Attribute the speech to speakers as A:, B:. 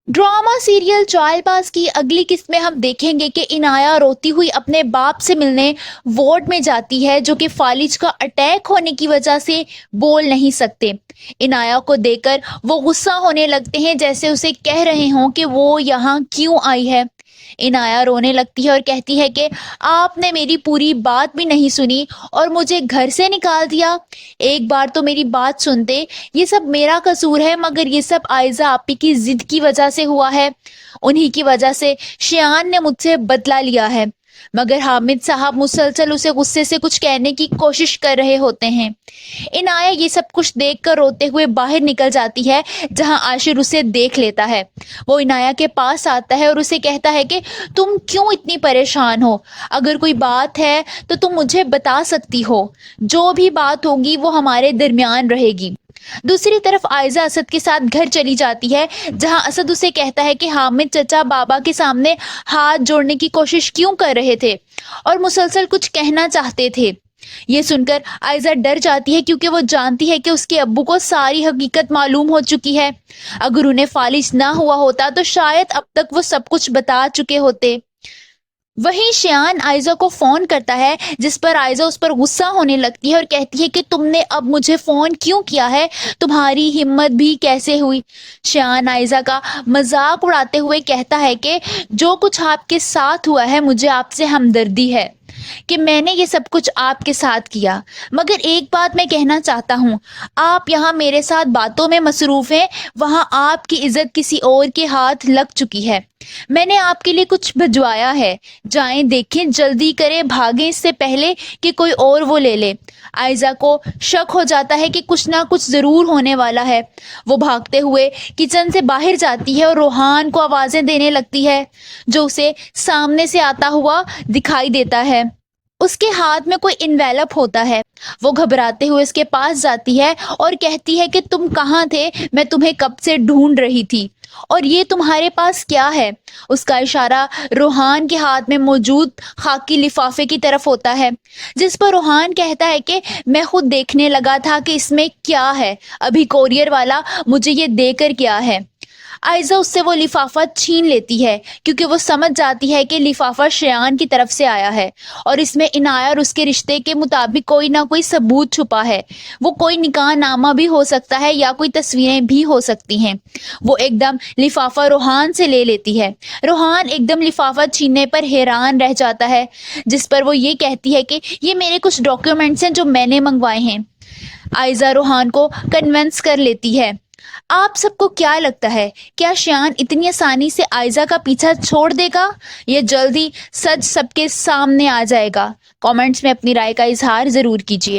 A: Drama serial Chaalbaaz की अगली किस्त में हम देखेंगे कि इनाया रोती हुई अपने बाप से मिलने वार्ड में जाती है, जो कि फालिज का अटैक होने की वजह से बोल नहीं सकते। इनाया को देखकर वो गुस्सा होने लगते हैं, जैसे उसे कह रहे हों कि वो यहाँ क्यों आई है। इनाया रोने लगती है और कहती है कि आपने मेरी पूरी बात भी नहीं सुनी और मुझे घर से निकाल दिया। एक बार तो मेरी बात सुनते। ये सब मेरा कसूर है, मगर ये सब आयजा आपी की जिद की वजह से हुआ है। उन्हीं की वजह से शियान ने मुझसे बदला लिया है। मगर हामिद साहब मुसलसल उसे गुस्से से कुछ कहने की कोशिश कर रहे होते हैं। इनाया ये सब कुछ देखकर रोते हुए बाहर निकल जाती है, जहां आशिर उसे देख लेता है। वो इनाया के पास आता है और उसे कहता है कि तुम क्यों इतनी परेशान हो? अगर कोई बात है तो तुम मुझे बता सकती हो। जो भी बात होगी वो हमारे दरमियान रहेगी। दूसरी तरफ आयजा असद के साथ घर चली जाती है, जहां असद उसे कहता है कि हामिद चचा बाबा के सामने हाथ जोड़ने की कोशिश क्यों कर रहे थे और मुसलसल कुछ कहना चाहते थे। ये सुनकर आयजा डर जाती है, क्योंकि वो जानती है कि उसके अब्बू को सारी हकीकत मालूम हो चुकी है। अगर उन्हें फालिज ना हुआ होता तो शायद अब तक वो सब कुछ बता चुके होते। वहीं शियान आयजा को फोन करता है, जिस पर आयजा उस पर गुस्सा होने लगती है और कहती है कि तुमने अब मुझे फोन क्यों किया है? तुम्हारी हिम्मत भी कैसे हुई? शियान आयजा का मजाक उड़ाते हुए कहता है कि जो कुछ आपके साथ हुआ है, मुझे आपसे हमदर्दी है कि मैंने ये सब कुछ आपके साथ किया। मगर एक बात मैं कहना चाहता हूँ, आप यहाँ मेरे साथ बातों में मसरूफ हैं, वहाँ आपकी इज्जत किसी और के हाथ लग चुकी है। मैंने आपके लिए कुछ भिजवाया है, जाएं देखें, जल्दी करें, भागें इससे पहले कि कोई और वो ले ले। आयजा को शक हो जाता है कि कुछ ना कुछ जरूर होने वाला है। वो भागते हुए किचन से बाहर जाती है और रोहान को आवाजें देने लगती है, जो उसे सामने से आता हुआ दिखाई देता है। उसके हाथ में कोई इन्वेलप होता है। वो घबराते हुए उसके पास जाती है और कहती है कि तुम कहाँ थे? मैं तुम्हें कब से ढूंढ रही थी। और ये तुम्हारे पास क्या है? उसका इशारा रोहान के हाथ में मौजूद खाकी लिफाफे की तरफ होता है, जिस पर रोहान कहता है कि मैं खुद देखने लगा था कि इसमें क्या है। अभी कोरियर वाला मुझे ये देकर गया है। आयजा उससे वो लिफाफा छीन लेती है, क्योंकि वो समझ जाती है कि लिफाफा शियान की तरफ से आया है और इसमें इनाया और उसके रिश्ते के मुताबिक कोई ना कोई सबूत छुपा है। वो कोई निकाह नामा भी हो सकता है या कोई तस्वीरें भी हो सकती हैं। वो एकदम लिफाफा रोहान से ले लेती है। रोहान एकदम लिफाफा छीनने पर हैरान रह जाता है, जिस पर वो ये कहती है कि ये मेरे कुछ डॉक्यूमेंट्स हैं जो मैंने मंगवाए हैं। आयजा रोहान को कन्विंस कर लेती है। आप सबको क्या लगता है, क्या शियान इतनी आसानी से आयजा का पीछा छोड़ देगा? ये जल्दी सच सबके सामने आ जाएगा। कमेंट्स में अपनी राय का इजहार जरूर कीजिए।